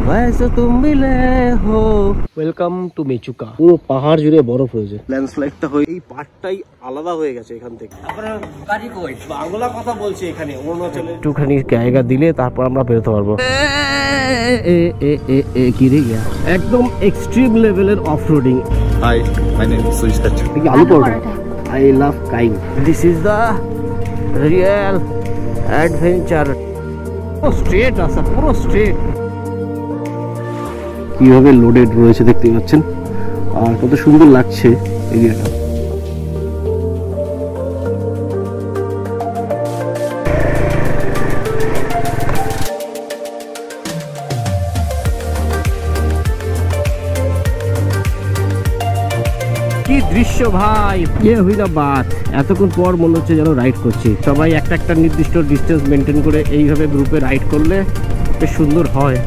वैसे तुम मिले हो। Welcome to Mechuka. পুরো পাহাড় জুড়ে বরফ হয়েছে, ল্যান্ডস্লাইডটা হয়ে এই পাহাড়টাই আলাদা হয়ে গেছে এখান থেকে। আপনারা গাড়ি কই বাংলা কথা বলছে এখানে অরুণাচলে, একটুখানি জায়গা দিলে তারপর আমরা বেরোতে পারবো। কি রে গিয়া একদম এক্সট্রিম লেভেলের off roading. Hi, my name is Sujit. Aloo paratha. I love কাইং। This is the real adventure। পুরো স্ট্রেট রাস্তা, পুরো স্ট্রেট। কিভাবে লোডেড রয়েছে দেখতে পাচ্ছেন, আর কত সুন্দর লাগছে এরিয়াটা। কি দৃশ্য ভাই, এ হুই না বাত। এতক্ষণ পর মনে হচ্ছে যেন রাইড করছি। সবাই একটা একটা নির্দিষ্ট ডিস্টেন্স মেনটেন করে এইভাবে গ্রুপে রাইড করলে বেশ সুন্দর হয়।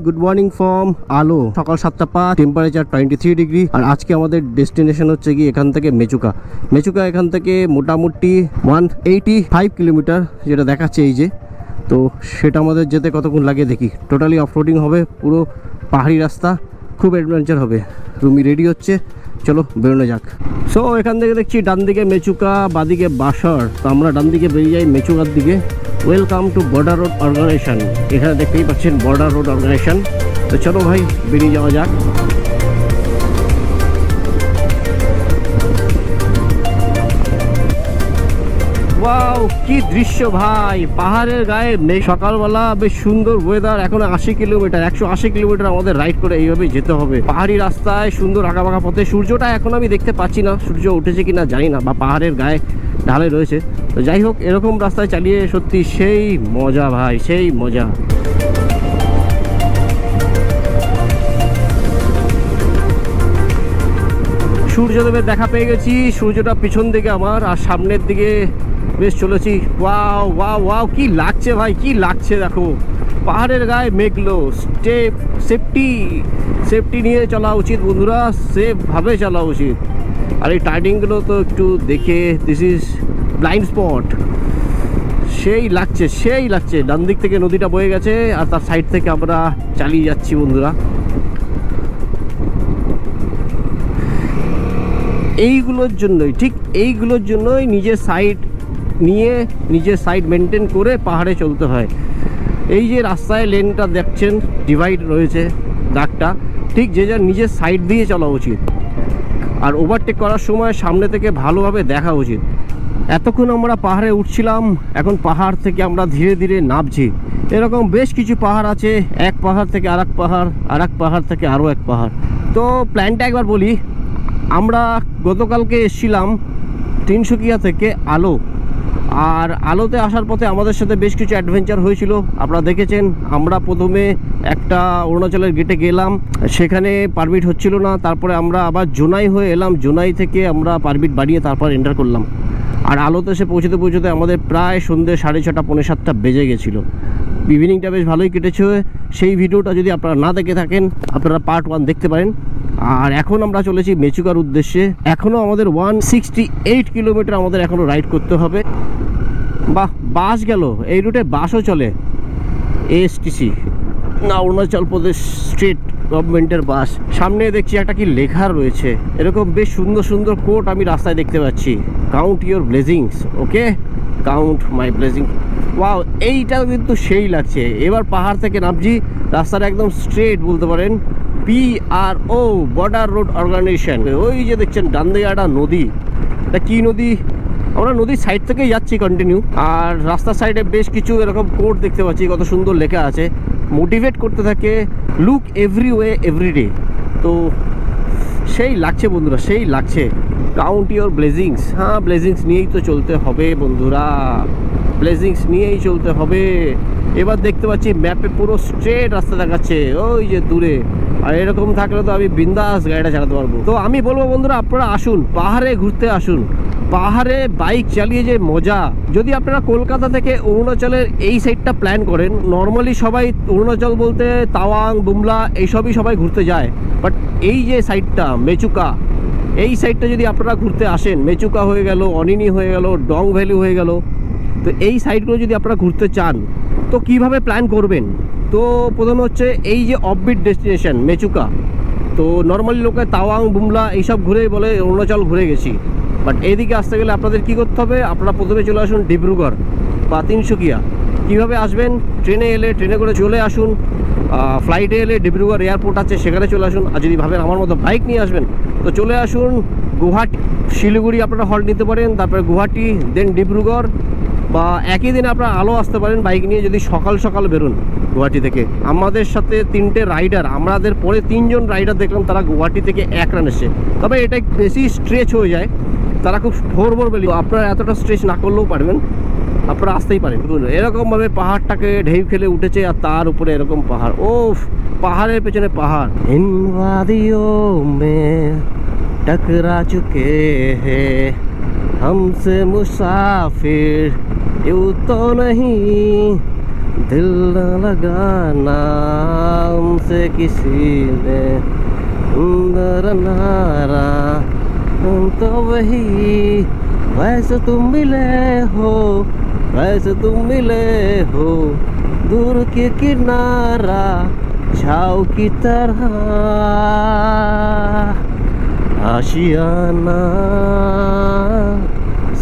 গুড মর্নিং ফ্রম আলো। সকাল 7টা 5, টেম্পারেচার 23 ডিগ্রি। আর আজকে আমাদের ডেস্টিনেশন হচ্ছে কি এখান থেকে মেচুকা। এখান থেকে মোটামুটি 185 কিলোমিটার যেটা দেখাচ্ছে এই যে। তো সেটা আমাদের যেতে কতক্ষণ লাগে দেখি। টোটালি অফরোডিং হবে, পুরো পাহাড়ি রাস্তা, খুব অ্যাডভেঞ্চার হবে। রুমি রেডি হচ্ছে, চলো বেরোনো যাক। সো এখান থেকে দেখছি ডান দিকে মেচুকা, বাদিকে বাসর। তো আমরা ডান দিকে বেরিয়ে যাই মেচুকার দিকে। Welcome to border road organisation. এখানে দেখতেই পাচ্ছেন বর্ডার রোড অর্গানাইজেশন। তো চলো ভাই বেরিয়ে যাওয়া যাক। ওয়াও কি দৃশ্য ভাই, পাহাড়ের গায়ে সকালবেলা বেশ সুন্দর ওয়েদার। এখন 180 কিলোমিটার আমাদের রাইড করে এইভাবে যেতে হবে পাহাড়ি রাস্তায়, সুন্দর আঁকাবাঁকা পথে। সূর্যটা এখন আমি দেখতে পাচ্ছি না, সূর্য উঠেছে কিনা জানি না, বা পাহাড়ের গায়ে ঢালে রয়েছে। তো যাই হোক, এরকম রাস্তায় চালিয়ে সত্যি সেই মজা ভাই, সেই মজা। সূর্যদেবের দেখা পেয়ে গেছি, সূর্যটা পিছন দিকে আমার, আর সামনের দিকে বেশ চলেছি। ওয়াও ওয়াও ওয়াও, কি লাগছে ভাই, কি লাগছে দেখো। পাহাড়ের গায়ে মেঘলো, সেফটি নিয়ে চলা উচিত বন্ধুরা, সেফভাবে চলা উচিত। আর এই টার্নিংগুলো তো একটু দেখে, দিস ইজ ব্লাইন্ড স্পট। সেই লাগছে। ডান দিক থেকে নদীটা বয়ে গেছে, আর তার সাইড থেকে আমরা চালিয়ে যাচ্ছি বন্ধুরা। এইগুলোর জন্যই নিজের সাইড মেনটেন করে পাহাড়ে চলতে হয়। এই যে রাস্তায় লেনটা দেখছেন, ডিভাইড রয়েছে দাগটা, ঠিক যে যার নিজের সাইড দিয়ে চলা উচিত। আর ওভারটেক করার সময় সামনে থেকে ভালোভাবে দেখা উচিত। এতক্ষণ আমরা পাহাড়ে উঠছিলাম, এখন পাহাড় থেকে আমরা ধীরে ধীরে নামছি। এরকম বেশ কিছু পাহাড় আছে, এক পাহাড় থেকে আরেক পাহাড়, আরেক পাহাড় থেকে আরও এক পাহাড়। তো প্ল্যানটা একবার বলি। আমরা গতকালকে এসেছিলাম তিনসুকিয়া থেকে আলো, আর আলোতে আসার পথে আমাদের সাথে বেশ কিছু অ্যাডভেঞ্চার হয়েছিল, আপনারা দেখেছেন। আমরা প্রথমে একটা অরুণাচলের গেটে গেলাম, সেখানে পারমিট হচ্ছিল না। তারপরে আমরা আবার জোনাই হয়ে এলাম, জোনাই থেকে আমরা পারমিট বাড়িয়ে তারপর এন্টার করলাম। আর আলোতে এসে পৌঁছতে আমাদের প্রায় সন্ধ্যে 6:30 পৌনে 7টা বেজে গেছিলো। ইভিনিংটা বেশ ভালোই কেটেছে। সেই ভিডিওটা যদি আপনারা না দেখে থাকেন, আপনারা পার্ট 1 দেখতে পারেন। আর এখন আমরা চলেছি মেচুকার উদ্দেশ্যে। এখনও আমাদের 168 কিলোমিটার আমাদের এখনও রাইড করতে হবে। বাহ, বাস গেল, এই রুটে বাসও চলে। ASTC না, অরুণাচল প্রদেশ স্টেট গভর্নমেন্টের বাস। সামনে দেখছি একটা কি লেখা রয়েছে, এরকম বেশ সুন্দর সুন্দর কোট আমি রাস্তায় দেখতে পাচ্ছি। Count your blessings, okay, count my blessing. Wow, এইটাও কিন্তু সেই লাগছে। এবার পাহাড় থেকে নামছি, রাস্তাটা একদম স্ট্রেট বলতে পারেন। BRO border road organisation. ওই যে দেখছেন ডান দিকে একটা নদী, এটা কি নদী? আমরা নদীর সাইড থেকেই যাচ্ছি কন্টিনিউ। আর রাস্তার সাইডে বেশ কিছু এরকম কোড দেখতে পাচ্ছি, কত সুন্দর লেখা আছে। মোটিভেট করতে থাকে, লুক এভরি ওয়ে এভরিডে। তো সেই লাগছে বন্ধুরা, সেই লাগছে। Count your blessings. হ্যাঁ, ব্লেসিংস নিয়েই তো চলতে হবে বন্ধুরা, ব্লেসিংস নিয়েই চলতে হবে। এবার দেখতে পাচ্ছি ম্যাপে পুরো স্ট্রেট রাস্তা দেখাচ্ছে ওই যে দূরে। আর এরকম থাকলে তো আমি বিন্দাস গাড়িটা চালাতে পারবো। তো আমি বলবো বন্ধুরা, আপনারা আসুন, পাহাড়ে ঘুরতে আসুন। পাহাড়ে বাইক চালিয়ে যে মজা, যদি আপনারা কলকাতা থেকে অরুণাচলের এই সাইডটা প্ল্যান করেন, নর্মালি সবাই অরুণাচল বলতে তাওয়াং, বুমলা এইসবই সবাই ঘুরতে যায়। বাট এই যে সাইডটা মেচুকা, এই সাইডটা যদি আপনারা ঘুরতে আসেন, মেচুকা হয়ে গেল, অনিনি হয়ে গেল, ডং ভ্যালি হয়ে গেল, তো এই সাইডগুলো যদি আপনারা ঘুরতে চান তো কিভাবে প্ল্যান করবেন? তো প্রথম হচ্ছে এই যে অফবিট ডেস্টিনেশন মেচুকা, তো নর্মালি লোকে তাওয়াং, বুমলা এইসব ঘুরে বলে অরুণাচল ঘুরে গেছি। বাট এইদিকে আসতে গেলে আপনাদের কী করতে হবে? আপনারা প্রথমে চলে আসুন ডিব্রুগড় বা তিনসুকিয়া। কীভাবে আসবেন? ট্রেনে এলে ট্রেনে করে চলে আসুন, ফ্লাইটে এলে ডিব্রুগড় এয়ারপোর্ট আছে সেখানে চলে আসুন। আর যদি ভাবেন আমার মতো বাইক নিয়ে আসবেন তো চলে আসুন গুয়াহাটি, শিলিগুড়ি আপনারা হল্ট নিতে পারেন, তারপরে গুয়াহাটি, দেন ডিব্রুগড়। বা একই দিনে আপনারা আলো আসতে পারেন বাইক নিয়ে যদি সকাল সকাল বেরোন গুয়াহাটি থেকে। আমাদের সাথে 3টে রাইডার, আমাদের পরে 3জন রাইডার দেখলাম তারা গুয়াহাটি থেকে এক রান এসে। তবে এটা বেশি স্ট্রেচ হয়ে যায়, তারা খুব ভোর ভোর বেরিয়ে, আপনারা এতটা স্ট্রেচ না করলেও পারবেন, আপনারা আসতেই পারেন। এরকমভাবে পাহাড়টাকে ঢেউ খেলে উঠেছে আর তার উপরে এরকম পাহাড়, ও পাহাড়ের পেছনে পাহাড়। इन वादियों में टकरा चुके हैं हमसे मुसाफिर, यूं तो नहीं दिल न लगाना हमसे किसी ने, अंदर नारा तो वही, वैसे तुम मिले हो, वैसे तुम मिले हो, दूर के किनारा छाव की तरह आशियाना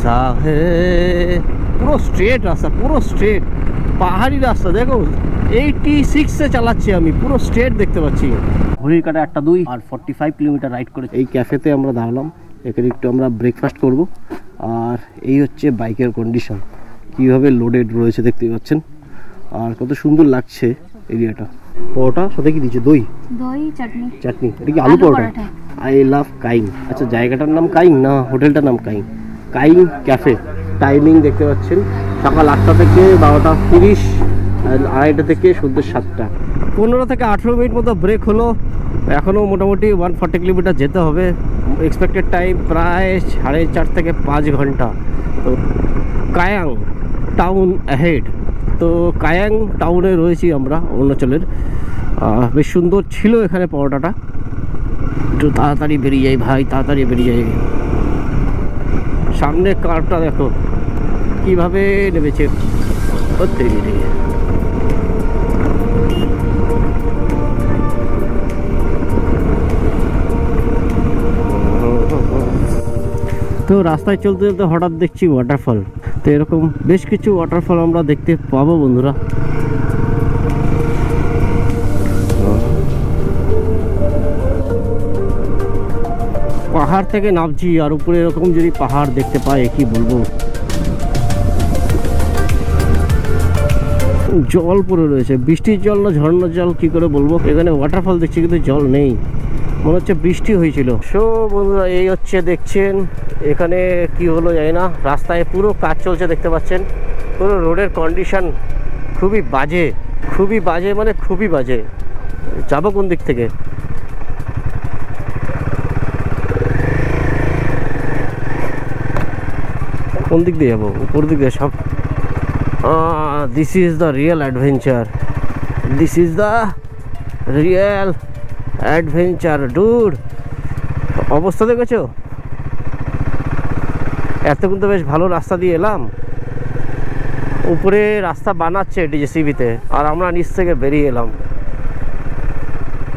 सा है। পুরো স্ট্রেট রাস্তা, পুরো স্ট্রেট পাহাড়ি রাস্তা। দেখো 86 চালাচ্ছি আমি, পুরো স্ট্রেট দেখতে পাচ্ছি। ঘড়ির কাটা 1:02 আর 45 কিলোমিটার রাইড করে এই ক্যাফেতে আমরা দাঁড়ালাম। এখানে একটু আমরা ব্রেকফাস্ট করব। আর এই হচ্ছে বাইকের কন্ডিশন, কীভাবে লোডেড রয়েছে দেখতেই পাচ্ছেন। আর কত সুন্দর লাগছে এরিয়াটা। পরোটা সাথে কি দিচ্ছে? দই, দই, চাটনি। চাটনি, এটা কি আলু পরোটা? I love কাইং। আচ্ছা, জায়গাটার নাম কাইং না হোটেলটার নাম কাইং? কাইং ক্যাফে। টাইমিং দেখতে পাচ্ছেন সকাল 8টা থেকে 12:30, আর 2:30 থেকে সন্ধ্যে 7টা। 15 থেকে 18 মিনিট মতো ব্রেক হলো। এখনও মোটামুটি 140 কিলোমিটার যেতে হবে। এক্সপেক্টেড টাইম প্রায় 4.5 থেকে 5 ঘন্টা। তো কায়াং টাউন অ্যাহেড। তো কায়াং টাউনে রয়েছি আমরা অরুণাচলের। বেশ সুন্দর ছিল এখানে পরোটাটা। একটু তাড়াতাড়ি বেরিয়ে যাই ভাই, তাড়াতাড়ি বেরিয়ে যাই। সামনে কারটা দেখো কিভাবে নেমেছে। তো রাস্তায় চলতে চলতে হঠাৎ দেখছি ওয়াটারফল। তো এরকম বেশ কিছু ওয়াটারফল আমরা দেখতে পাবো বন্ধুরা। পাহাড় থেকে নামছি আর উপরে এরকম যদি পাহাড় দেখতে পাই কি বলবো। জল পড়ে রয়েছে, বৃষ্টির জল না ঝর্ণার জল কি করে বলবো। এখানে ওয়াটারফল দেখছি কিন্তু জল নেই, মনে হচ্ছে বৃষ্টি হয়েছিল। সো বন্ধুরা এই হচ্ছে দেখছেন এখানে কি হলো জানি না, রাস্তায় পুরো কাজ চলছে দেখতে পাচ্ছেন। পুরো রোডের কন্ডিশন খুবই বাজে, খুবই বাজে, মানে খুবই বাজে। যাবো কোন দিক থেকে? কোন দিক দিয়ে যাবো? উপর দিক দিয়ে সব। This is the real adventure, this is the real adventure dude. অবস্থা দেখেছো? এতক্ষণ তো বেশ ভালো রাস্তা দিয়ে এলাম। উপরে রাস্তা বানাচ্ছে ডিজেসিবিতে, আর আমরা নিচ থেকে বেরিয়ে এলাম।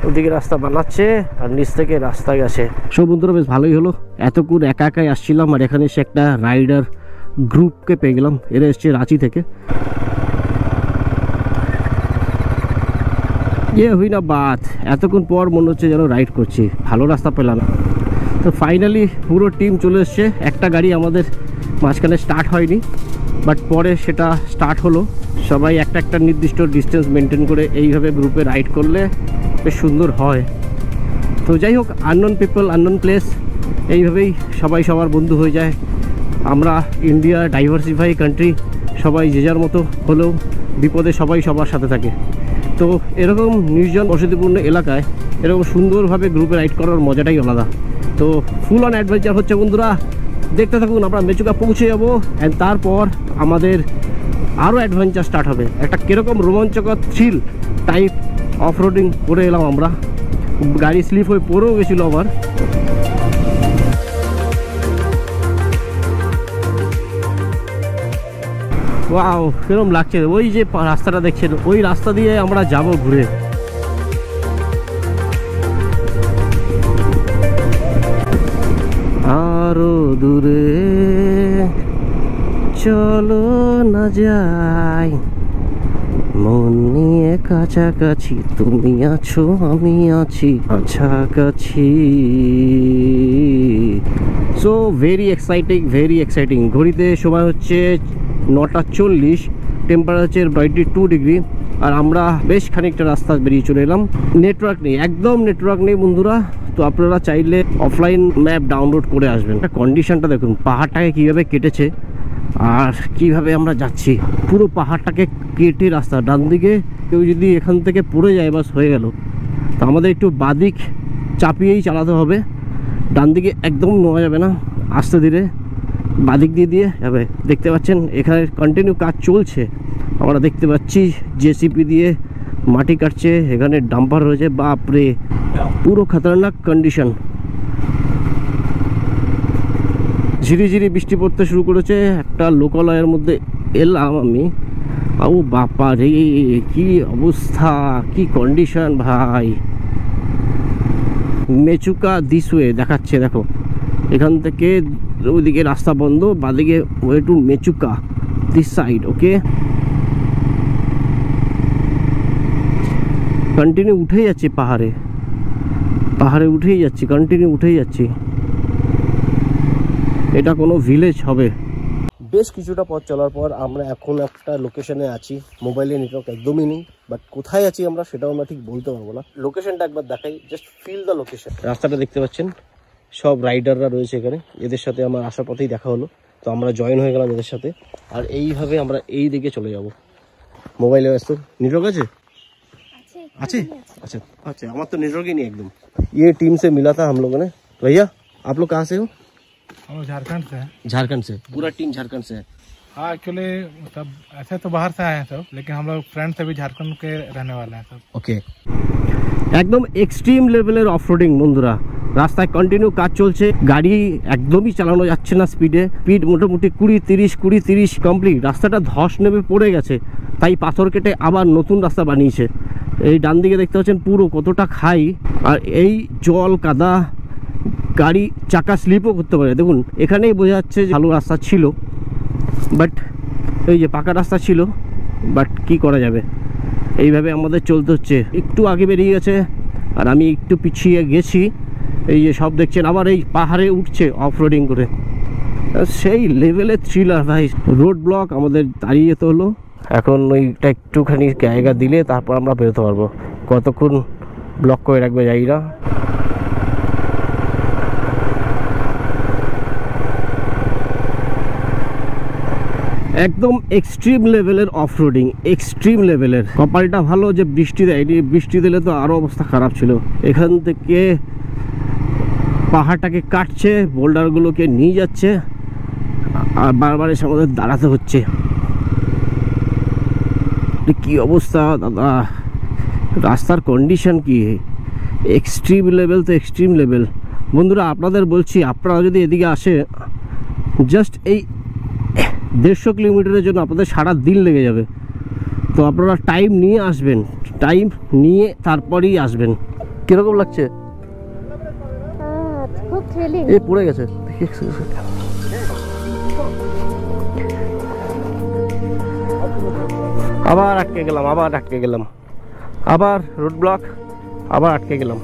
ওদিকে রাস্তা বানাচ্ছে আর নিচ থেকে রাস্তা গেছে। সব বন্ধুরা বেশ ভালোই হলো। এতক্ষণ একা একাই আসছিলাম, আর এখানে এসে একটা রাইডার গ্রুপকে পেয়ে গেলাম। এরা এসছে রাঁচি থেকে। হুই না বাত, এতক্ষণ পর মনে হচ্ছে যেন রাইড করছি, ভালো রাস্তা পেলাম। তো ফাইনালি পুরো টিম চলে এসছে। একটা গাড়ি আমাদের মাঝখানে স্টার্ট হয়নি, বাট পরে সেটা স্টার্ট হলো। সবাই একটা একটা নির্দিষ্ট ডিস্টেন্স মেনটেন করে এইভাবে গ্রুপে রাইড করলে বেশ সুন্দর হয়। তো যাই হোক, আননোন পিপল, আননোন প্লেস, এইভাবেই সবাই সবার বন্ধু হয়ে যায়। আমরা ইন্ডিয়া ডাইভার্সিফাই কান্ট্রি, সবাই যে যার মতো হলেও বিপদে সবাই সবার সাথে থাকে। তো এরকম নির্জন বসতিপূর্ণ এলাকায় এরকম সুন্দরভাবে গ্রুপে রাইড করার মজাটাই আলাদা। তো ফুল অন অ্যাডভেঞ্চার হচ্ছে বন্ধুরা, দেখতে থাকুন। আমরা মেচুকা পৌঁছে যাবো অ্যান্ড তারপর আমাদের আরও অ্যাডভেঞ্চার স্টার্ট হবে। একটা কীরকম রোমাঞ্চকর থ্রিল টাইপ অফ রোডিং করে এলাম আমরা। গাড়ি স্লিপ হয়ে পড়েও গেছিলো আবার। ওয়াও, কিরকম লাগছে। ওই যে রাস্তাটা দেখছেন, ওই রাস্তা দিয়ে আমরা যাব ঘুরে। আরো দূরে চলো না যাই, মন নিয়ে কাছাকাছি, তুমি আছো আমি আছি কাছাকাছি। So very exciting. ঘড়িতে সময় হচ্ছে 9:40, টেম্পারেচার 22 ডিগ্রি। আর আমরা বেশ খানিকটা রাস্তা বেরিয়ে চলে এলাম। নেটওয়ার্ক নেই, একদম নেটওয়ার্ক নেই বন্ধুরা। তো আপনারা চাইলে অফলাইন ম্যাপ ডাউনলোড করে আসবেন। কন্ডিশনটা দেখুন, পাহাড়টাকে কীভাবে কেটেছে আর কিভাবে আমরা যাচ্ছি। পুরো পাহাড়টাকে কেটে রাস্তা। ডান দিকে কেউ যদি এখান থেকে পড়ে যায় বাস হয়ে গেল। তো আমাদের একটু বাদিক চাপিয়েই চালাতে হবে, ডান দিকে একদম নেওয়া যাবে না। আস্তে ধীরে বাদিক দিয়ে যাবে। দেখতে পাচ্ছেন এখানে কন্টিনিউ কাজ চলছে। আমরা দেখতে পাচ্ছি জেসিপি দিয়ে মাটি কাটছে, এখানে ডাম্পার রয়েছে। বাপরে, পুরো খতরনাক কন্ডিশন। ঝিরিঝিরি বৃষ্টি পড়তে শুরু করেছে। একটা লোকালয়ের মধ্যে এলাম আমি। ও বাপা রে, কি অবস্থা, কি কন্ডিশন ভাই। মেচুকা দিস ওয়ে দেখাচ্ছে, দেখো এখান থেকে ওইদিকে রাস্তা বন্ধ, বাদিকে way to Mechuka this side. Okay, continue উঠেই যাচ্ছি পাহাড়ে উঠেই যাচ্ছি, কন্টিনিউ উঠেই যাচ্ছি। এটা কোনো ভিলেজ হবে। বেশ কিছুটা পথ চলার পর আমরা এখন একটা লোকেশনে আছি। মোবাইলে নেটওয়ার্ক একদমই নেই, বাট কোথায় আছি আমরা সেটাও আমরা ঠিক বলতে পারবো না। লোকেশনটা একবার দেখাই, জাস্ট ফিল দ্য লোকেশন। রাস্তাটা দেখতে পাচ্ছেন, সব রাইডাররা রয়েছে এখানে। এদের সাথে আমার আসার পথেই দেখা হলো, তো আমরা জয়েন হয়ে গেলাম এদের সাথে। আর এইভাবে আমরা এই দিকে চলে যাব। মোবাইলে ব্যস্ত, নেটওয়ার্ক আছে? আছে अच्छा अच्छा, हमारा तो नेटवर्क ही नहीं एकदम। ये टीम से मिला था हम लोगों ने। भैया आप लोग कहाँ से हो? हम लोग झारखंड से हैं। झारखंड से, पूरा टीम झारखंड से है। हाँ, एक्चुअली सब ऐसे तो बाहर से आए हैं सब, लेकिन हम लोग फ्रेंड से भी झारखंड के रहने वाले हैं सब। ओके, একদম এক্সট্রিম লেভেলের অফরোডিং বন্ধুরা। রাস্তায় কন্টিনিউ কাজ চলছে, গাড়ি একদমই চালানো যাচ্ছে না স্পিডে। স্পিড মোটামুটি 20-30 কমপ্লিট। রাস্তাটা ধস নেমে পড়ে গেছে, তাই পাথর কেটে আবার নতুন রাস্তা বানিয়েছে। এই ডান দিকে দেখতে পাচ্ছেন পুরো কতটা খাই, আর এই জল কাদা, গাড়ি চাকা স্লিপও করতে পারে। দেখুন এখানেই বোঝা যাচ্ছে যে ভালো রাস্তা ছিল, বাট এই যে পাকা রাস্তা ছিল, বাট কি করা যাবে, এইভাবে আমাদের চলতে হচ্ছে। একটু আগে বেরিয়ে গেছে আর আমি একটু পিছিয়ে গেছি। এই যে সব দেখছেন, আবার এই পাহাড়ে উঠছে অফরোডিং করে। সেই লেভেলের থ্রিলার ভাই। রোড ব্লক, আমাদের দাঁড়িয়ে যেতে হলো। এখন ওইটা একটুখানি জায়গা দিলে তারপর আমরা বেরোতে পারবো। কতক্ষণ ব্লক করে রাখবে যাই না। একদম এক্সট্রিম লেভেলের অফরোডিং, এক্সট্রিম লেভেলের। কপালটা ভালো যে বৃষ্টি দেয়নি, বৃষ্টি দিলে তো আরও অবস্থা খারাপ ছিল। এখান থেকে পাহাড়টাকে কাটছে, বোল্ডারগুলোকে নিয়ে যাচ্ছে, আর বারবার এসে আমাদের দাঁড়াতে হচ্ছে। কি অবস্থা দাদা, রাস্তার কন্ডিশন কি, এক্সট্রিম লেভেল তো এক্সট্রিম লেভেল। বন্ধুরা আপনাদের বলছি, আপনারা যদি এদিকে আসে, জাস্ট এই 150 কিলোমিটারের জন্য আপনাদের সারা দিন লেগে যাবে। তো আপনারা টাইম নিয়ে আসবেন, টাইম নিয়ে তারপরেই আসবেন। কীরকম লাগছে? খুব থ্রিলিং। এই পড়ে গেছে, আবার আটকে গেলাম, আবার রোড ব্লক, আবার আটকে গেলাম।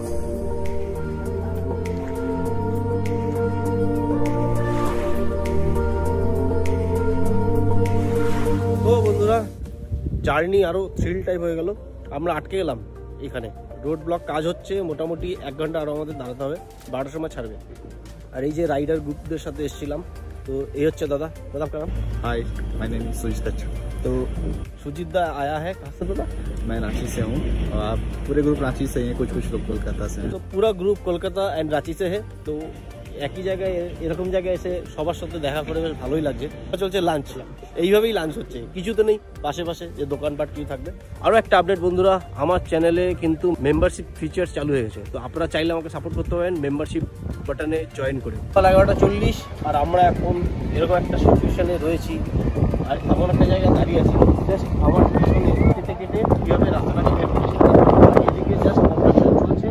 তো বন্ধুরা, জার্নি আরও থ্রিল টাইপ হয়ে গেল। আমরা আটকে গেলাম এখানে, রোড ব্লক কাজ হচ্ছে। মোটামুটি 1 ঘন্টা আরও আমাদের দাঁড়াতে হবে, 12টার সময় ছাড়বে। আর এই যে রাইডার গ্রুপদের সাথে এসেছিলাম, তো এই হচ্ছে দাদা। দাদা আপনার নাম? Hi, my name is Sujit Kacha. तो सुजीत दा आया है कहाँ से बोला? मैं रांची से हूँ और आप पूरे ग्रुप रांची से हैं, कुछ लोग कोलकाता से हैं। तो पूरा ग्रुप কলকাতা এন্ড রাঁচি से है। तो একই জায়গায় এরকম জায়গায় এসে সবার সাথে দেখা করে বেশ ভালোই লাগছে। চলছে লাঞ্চ, এইভাবেই লাঞ্চ হচ্ছে, কিছু তো নেই পাশে পাশে যে দোকানপাট কিছু থাকবে। আরও একটা আপডেট বন্ধুরা, আমার চ্যানেলে কিন্তু মেম্বারশিপ ফিচার চালু হয়ে গেছে। তো আপনারা চাইলে আমাকে সাপোর্ট করতে পারেন মেম্বারশিপ বাটনে জয়েন করে। 11:40 আর আমরা এখন এরকম একটা সিচুয়েশনে রয়েছি আর এমন একটা জায়গায় দাঁড়িয়ে আছি, জাস্ট আমার পিছনে কেটে কেটে কীভাবে রাস্তাটা ক্লিয়ার করেছি। এদিকে জাস্ট কনস্ট্রাকশন চলছে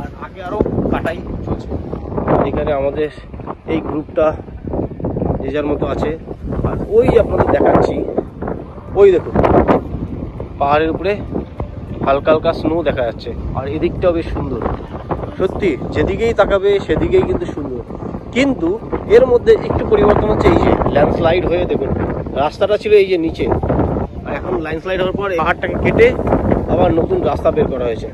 আর আগে আরও কাটাই চলছে। এখানে আমাদের এই গ্রুপটা যে যার মতো আছে আর ওই আপনাদের দেখাচ্ছি, ওই দেখুন পাহাড়ের উপরে হালকা হালকা স্নো দেখা যাচ্ছে আর এদিকটাও বেশ সুন্দর। সত্যি যেদিকেই তাকাবে সেদিকেই কিন্তু সুন্দর, কিন্তু এর মধ্যে একটু পরিবর্তন হচ্ছে। এই যে ল্যান্ডস্লাইড হয়ে দেখুন রাস্তাটা ছিল এই যে নিচে, আর এখন ল্যান্ডস্লাইড হওয়ার পর পাহাড়টাকে কেটে আবার নতুন রাস্তা বের করা হয়েছে।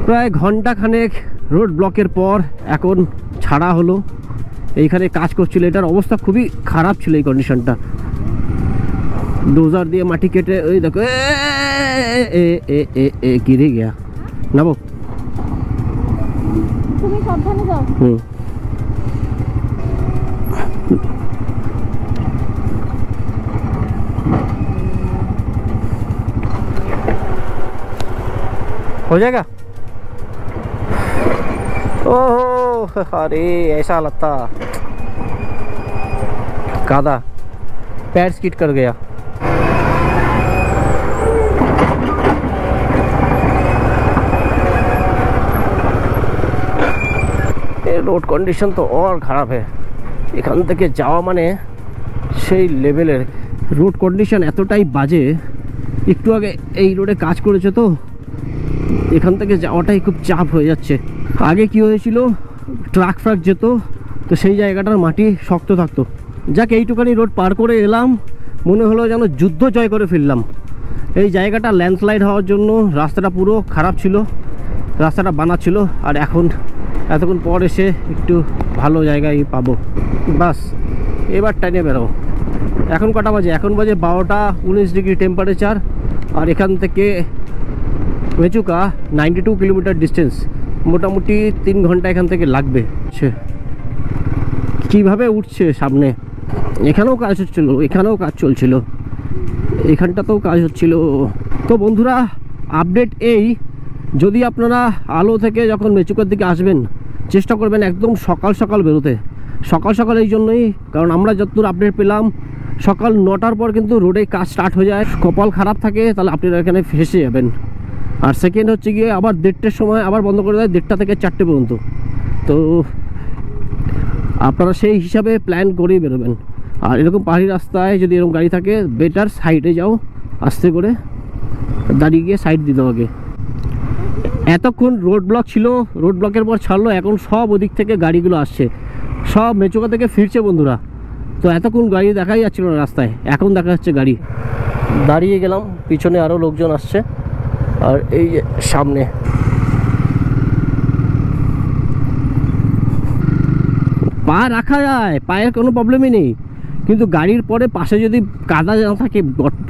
প্রায় ঘন্টা খানেক রোড ব্লকের পর এখন ছাড়া হলো। এইখানে কাজ করছিল, এটার অবস্থা খুবই খারাপ ছিল এই কন্ডিশনটা। ডোজার দিয়ে মাটি কেটে ওই দেখো গিরে গিয়া নাবো। তুমি সাবধানে যাও। हो जाएगा। ओहो अरे ऐसा हालत था, कादा पैर स्किड कर गया। रोड कंडीशन तो और ख़राब है, এখান থেকে যাওয়া মানে সেই লেভেলের রোড কন্ডিশন এতটাই বাজে। একটু আগে এই রোডে কাজ করেছে তো এখান থেকে যাওয়াটাই খুব চাপ হয়ে যাচ্ছে। আগে কি হয়েছিল, ট্রাক ফ্রাক যেত তো সেই জায়গাটার মাটি শক্ত থাকতো। যাক এইটুখানি রোড পার করে এলাম, মনে হলো যেন যুদ্ধ জয় করে ফিরলাম। এই জায়গাটা ল্যান্ডস্লাইড হওয়ার জন্য রাস্তাটা পুরো খারাপ ছিল, রাস্তাটা বানাচ্ছিল, আর এখন এতক্ষণ পর এসে একটু ভালো জায়গায় পাবো। বাস এবার টাইনে বেরো। এখন কটা বাজে? এখন বাজে 12:19 ডিগ্রি টেম্পারেচার, আর এখান থেকে মেচুকা 92 কিলোমিটার ডিস্টেন্স, মোটামুটি 3 ঘন্টা এখান থেকে লাগবে। কীভাবে উঠছে সামনে, এখানেও কাজ হচ্ছিল, এখানেও কাজ চলছিল, এখানটাতেও কাজ হচ্ছিল। তো বন্ধুরা আপডেট এই, যদি আপনারা আলো থেকে যখন মেচুকার দিকে আসবেন চেষ্টা করবেন একদম সকাল সকাল বেরোতে। সকাল সকাল এই জন্যই কারণ আমরা যতদূর আপডেট পেলাম সকাল 9টার পর কিন্তু রোডে কাজ স্টার্ট হয়ে যায়। কপাল খারাপ থাকে তাহলে আপনারা এখানে ফেসে যাবেন। আর সেকেন্ড হচ্ছে গিয়ে আবার 1:30টার সময় আবার বন্ধ করে দেয়, 1:30টা থেকে 4টে পর্যন্ত। তো আপনারা সেই হিসাবে প্ল্যান করেই বেরোবেন। আর এরকম পাহাড়ি রাস্তায় যদি এরকম গাড়ি থাকে বেটার সাইডে যাও, আস্তে করে দাঁড়িয়ে গিয়ে সাইড দিতে হবে। এতক্ষণ রোড ব্লক ছিল, রোড ব্লকের পর ছাড়লো, এখন সব ওদিক থেকে গাড়িগুলো আসছে, সব মেচুকা থেকে ফিরছে বন্ধুরা। তো এতক্ষণ গাড়ি দেখাই যাচ্ছিল না রাস্তায়, এখন দেখা যাচ্ছে গাড়ি। দাঁড়িয়ে গেলাম, পিছনে আরও লোকজন আসছে, আর এই যে সামনে পা রাখা যায়, পায়ের কোনো প্রবলেমই নেই, কিন্তু গাড়ির পরে পাশে যদি কাদা না থাকে,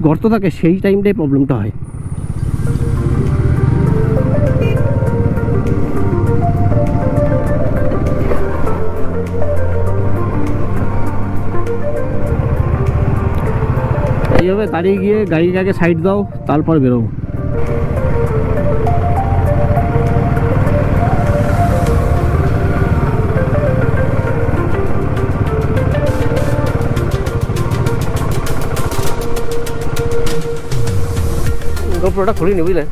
গর্ত থাকে, সেই টাইমটাই প্রবলেমটা হয়। এইভাবে দাঁড়িয়ে গিয়ে গাড়ির আগে সাইড দাও, তারপর বেরোবো। গোপ্রোটা খুলিনি বুঝলে,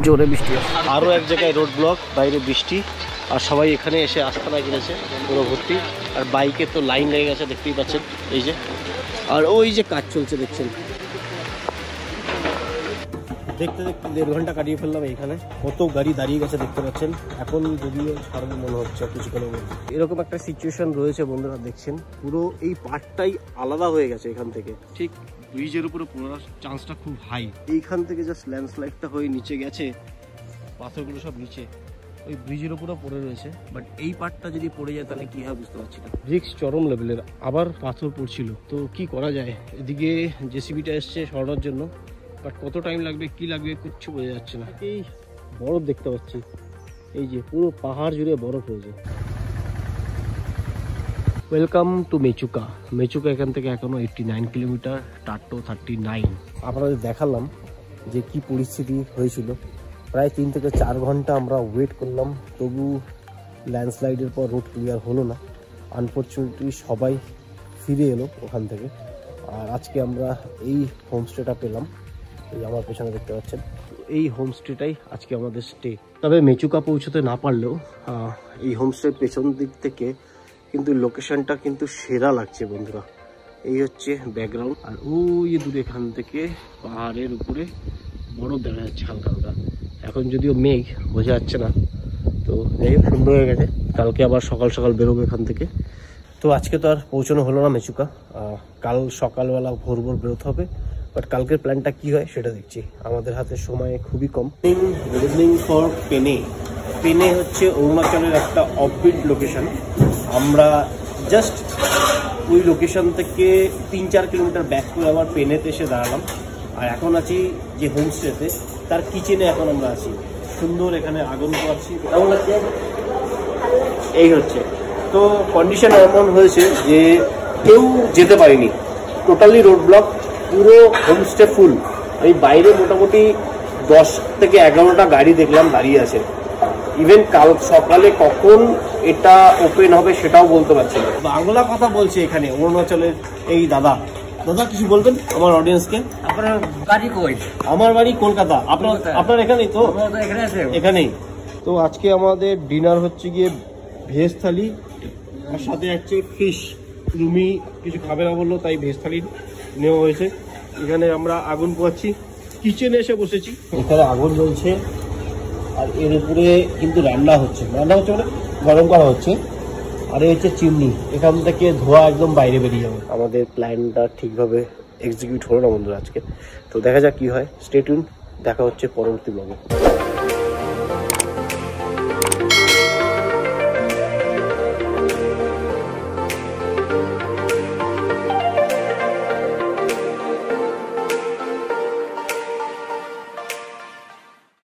জোরে বৃষ্টি আছে। আরও এক জায়গায় রোড ব্লক, বাইরে বৃষ্টি, আর সবাই এখানে এসে আস্তানা কিনেছে পুরো ভর্তি। আর বাইকে তো লাইন লেগে গেছে, দেখতেই পাচ্ছেন এই যে। আর ওই যে কাজ চলছে দেখছেন। দেখতে দেখতে 1.5 ঘন্টা কাটিয়ে ফেললাম এইখানে। কত গাড়ি দাঁড়িয়ে গেছে দেখতে পাচ্ছেন। এখন যদিও ছাড়বো মনে হচ্ছে কিছুক্ষণের মধ্যে। এরকম একটা সিচুয়েশন রয়েছে বন্ধুরা, দেখছেন পুরো এই পার্টটাই আলাদা হয়ে গেছে এখান থেকে। ঠিক ব্রিজের উপরে পড়ার চান্সটা খুব হাই। এইখান থেকে জাস্ট ল্যান্ডস্লাইডটা হয়ে নিচে গেছে, পাথরগুলো সব নিচে ওই ব্রিজের উপরে পড়ে রয়েছে। বাট এই পার্টটা যদি পড়ে যায় তাহলে কি হয় বুঝতে পারছি না। রিস্ক চরম লেভেলের, আবার পাথর পড়ছিল, তো কি করা যায়। এদিকে জেসিবিটা এসছে সরানোর জন্য, বাট কত টাইম লাগবে কি লাগবে কিচ্ছু বোঝা যাচ্ছে না। এই বরফ দেখতে পাচ্ছি, এই যে পুরো পাহাড় জুড়ে বরফ হয়েছে। Welcome to Mechuka. মেচুকা এখান থেকে এখনো 89 কিলোমিটার, টাট্টো 39। আপনাদের দেখালাম যে কি পরিস্থিতি হয়েছিল। প্রায় 3 থেকে 4 ঘন্টা আমরা ওয়েট করলাম, তবু ল্যান্ডস্লাইডের পর রোড ক্লিয়ার হলো না। আনফর্চুনেটলি সবাই ফিরে এলো ওখান থেকে। আর আজকে আমরা এই হোমস্টেটা পেলাম, এই আমার পেছনে দেখতে পাচ্ছেন। এই হোমস্টেটাই আজকে আমাদের স্টে। তবে মেচুকা পৌঁছতে না পারলেও এই হোমস্টের পেছন দিক থেকে কিন্তু লোকেশনটা কিন্তু সেরা লাগছে বন্ধুরা। এই হচ্ছে ব্যাকগ্রাউন্ড, আর ওই দূরে এখান থেকে পাহাড়ের উপরে বরফ দেখা যাচ্ছে হালকা হালকা। এখন যদিও মেঘ, বোঝা যাচ্ছে না, তো যাই হোক সুন্দর হয়ে গেছে। কালকে আবার সকাল সকাল বেরোবো এখান থেকে। তো আজকে তো আর পৌঁছানো হলো না মেচুকা, কাল সকালবেলা ভোর ভোর বেরোতে হবে। বাট কালকের প্ল্যানটা কি হয় সেটা দেখছি, আমাদের হাতে সময় খুবই কম। গুড ইভিনিং ফর পেনে। পেনে হচ্ছে অরুণাচলের একটা অফবিট লোকেশন। আমরা জাস্ট ওই লোকেশন থেকে 3-4 কিলোমিটার ব্যাক করে আবার পেনেতে এসে দাঁড়ালাম। আর এখন আছি যে হোমস্টেতে, তার কিচেনে এখন আমরা আছি। সুন্দর এখানে আগুন পোয়াচ্ছি, কেমন লাগছে? এই হচ্ছে তো কন্ডিশন এমন হয়েছে যে কেউ যেতে পারেনি, টোটালি রোড ব্লক, পুরো হোমস্টে ফুল। এই বাইরে মোটামুটি 10 থেকে 11টা গাড়ি দেখলাম দাঁড়িয়ে আছে। ইভেন কাল সকালে কখন এটা ওপেন হবে সেটাও বলতে পারছি না। বাংলা কথা বলছে এখানে অরুণাচলের এই দাদা। দাদা কিছু বলবেন আমার অডিয়েন্সকে? আপনার বাড়ি কই? আমার বাড়ি কলকাতা। আপনার এখানেই তো? এখানেই তো। আজকে আমাদের ডিনার হচ্ছে গিয়ে ভেজ থালি, আর সাথে হচ্ছে ফিশ। রুমি কিছু খাবে না বললো, তাই ভেজ থালি নেওয়া হয়েছে। এখানে আমরা আগুন পোয়াচ্ছি, কিচেনে এসে বসেছি। এখানে আগুন জ্বলছে আর এর উপরে কিন্তু রান্না হচ্ছে মানে গরম করা হচ্ছে। আর এই হচ্ছে চিমনি, এখান থেকে ধোঁয়া একদম বাইরে বেরিয়ে যাবে। আমাদের প্ল্যানটা ঠিকভাবে এক্সিকিউট হলো না বন্ধুরা আজকে, তো দেখা যাক কি হয়। স্টে টিউন, দেখা হচ্ছে পরবর্তী ব্লগে।